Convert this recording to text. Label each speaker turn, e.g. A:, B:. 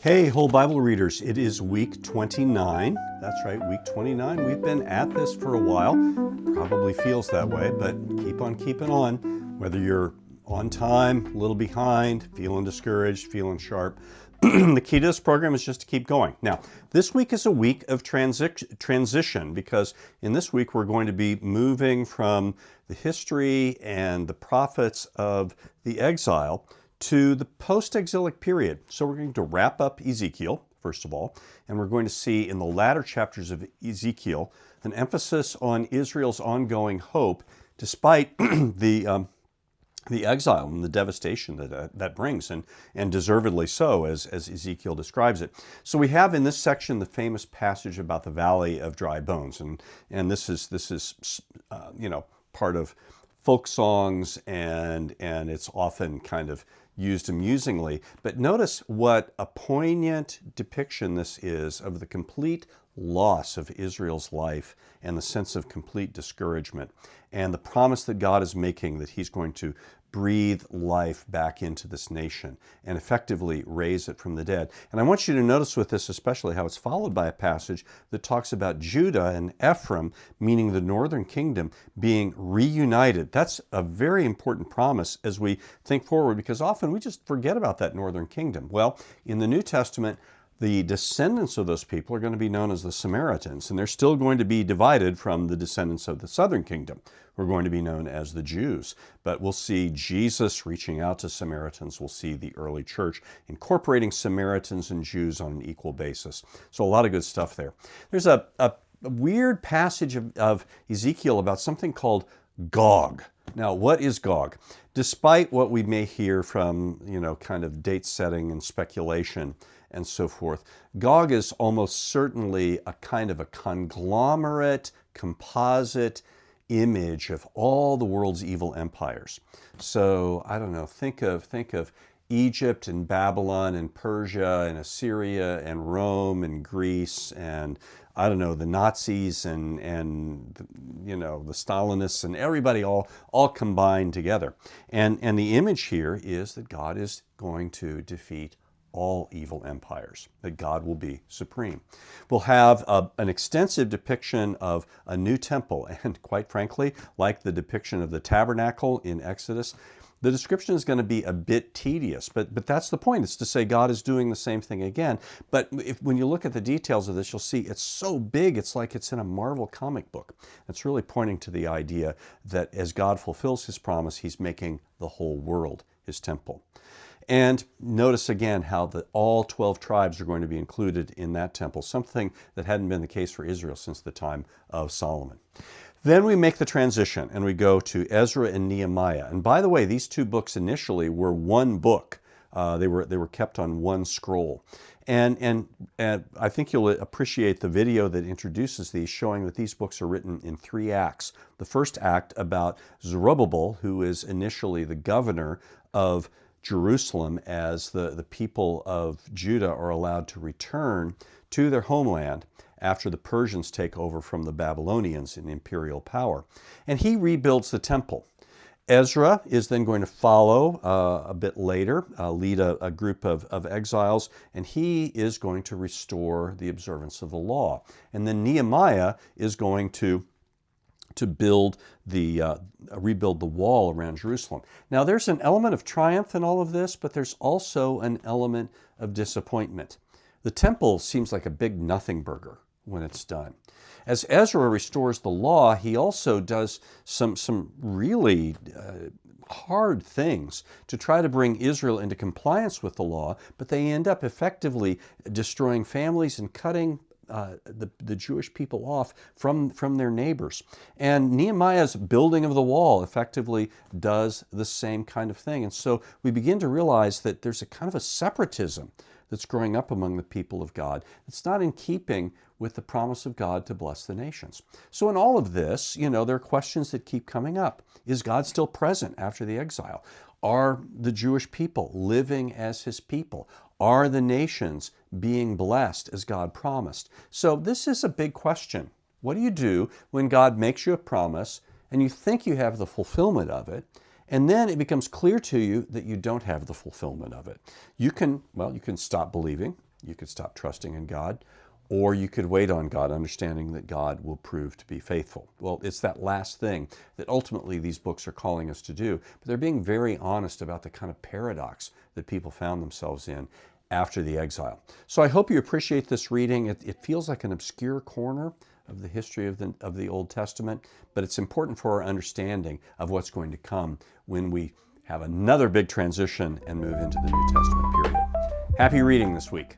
A: Hey, whole Bible readers, it is week 29. That's right, week 29. We've been at this for a while. Probably feels that way, but keep on keeping on. Whether you're on time, a little behind, feeling discouraged, feeling sharp, the key to this program is just to keep going. Now, this week is a week of transition because in this week we're going to be moving from the history and the prophets of the exile to the post-exilic period. So we're going to wrap up Ezekiel, first of all, and we're going to see in the latter chapters of Ezekiel an emphasis on Israel's ongoing hope despite the exile and the devastation that brings, and deservedly so, as Ezekiel describes it. So we have in this section the famous passage about the valley of dry bones, and this is part of folk songs, and it's often kind of used amusingly. But notice what a poignant depiction this is of the complete loss of Israel's life and the sense of complete discouragement and the promise that God is making that He's going to breathe life back into this nation and effectively raise it from the dead. And I want you to notice with this especially how it's followed by a passage that talks about Judah and Ephraim, meaning the northern kingdom, being reunited. That's a very important promise as we think forward, because often we just forget about that northern kingdom. Well, in the New Testament, the descendants of those people are going to be known as the Samaritans, and they're still going to be divided from the descendants of the southern kingdom, who are going to be known as the Jews. But we'll see Jesus reaching out to Samaritans. We'll see the early church incorporating Samaritans and Jews on an equal basis. So a lot of good stuff there. There's a weird passage of Ezekiel about something called Gog. Now, what is Gog? Despite what we may hear from, kind of date setting and speculation and so forth, Gog is almost certainly a kind of a conglomerate, composite image of all the world's evil empires. So, I don't know, think of Egypt and Babylon and Persia and Assyria and Rome and Greece and I don't know, the Nazis and the Stalinists and everybody all combined together. And the image here is that God is going to defeat all evil empires, that God will be supreme. We'll have an extensive depiction of a new temple, and quite frankly, like the depiction of the tabernacle in Exodus, the description is going to be a bit tedious, but that's the point. It's to say God is doing the same thing again. But when you look at the details of this, you'll see it's so big, it's like it's in a Marvel comic book. It's really pointing to the idea that as God fulfills His promise, He's making the whole world His temple. And notice again how all 12 tribes are going to be included in that temple, something that hadn't been the case for Israel since the time of Solomon. Then we make the transition and we go to Ezra and Nehemiah. And by the way, these two books initially were one book. They were kept on one scroll. And I think you'll appreciate the video that introduces these, showing that these books are written in 3 acts. The first act about Zerubbabel, who is initially the governor of Jerusalem, as the people of Judah are allowed to return to their homeland after the Persians take over from the Babylonians in imperial power. And he rebuilds the temple. Ezra is then going to follow a bit later, lead a group of exiles, and he is going to restore the observance of the law. And then Nehemiah is going to rebuild the wall around Jerusalem. Now, there's an element of triumph in all of this, but there's also an element of disappointment. The temple seems like a big nothing burger when it's done. As Ezra restores the law, he also does some really hard things to try to bring Israel into compliance with the law, but they end up effectively destroying families and cutting the Jewish people off from their neighbors. And Nehemiah's building of the wall effectively does the same kind of thing. And so we begin to realize that there's a kind of a separatism that's growing up among the people of God. It's not in keeping with the promise of God to bless the nations. So in all of this, there are questions that keep coming up. Is God still present after the exile? Are the Jewish people living as His people? Are the nations being blessed as God promised? So this is a big question. What do you do when God makes you a promise and you think you have the fulfillment of it, and then it becomes clear to you that you don't have the fulfillment of it? You can stop believing. You could stop trusting in God, or you could wait on God, understanding that God will prove to be faithful. Well, it's that last thing that ultimately these books are calling us to do. But they're being very honest about the kind of paradox that people found themselves in after the exile. So I hope you appreciate this reading. It feels like an obscure corner of the history of the Old Testament, but it's important for our understanding of what's going to come when we have another big transition and move into the New Testament period. Happy reading this week.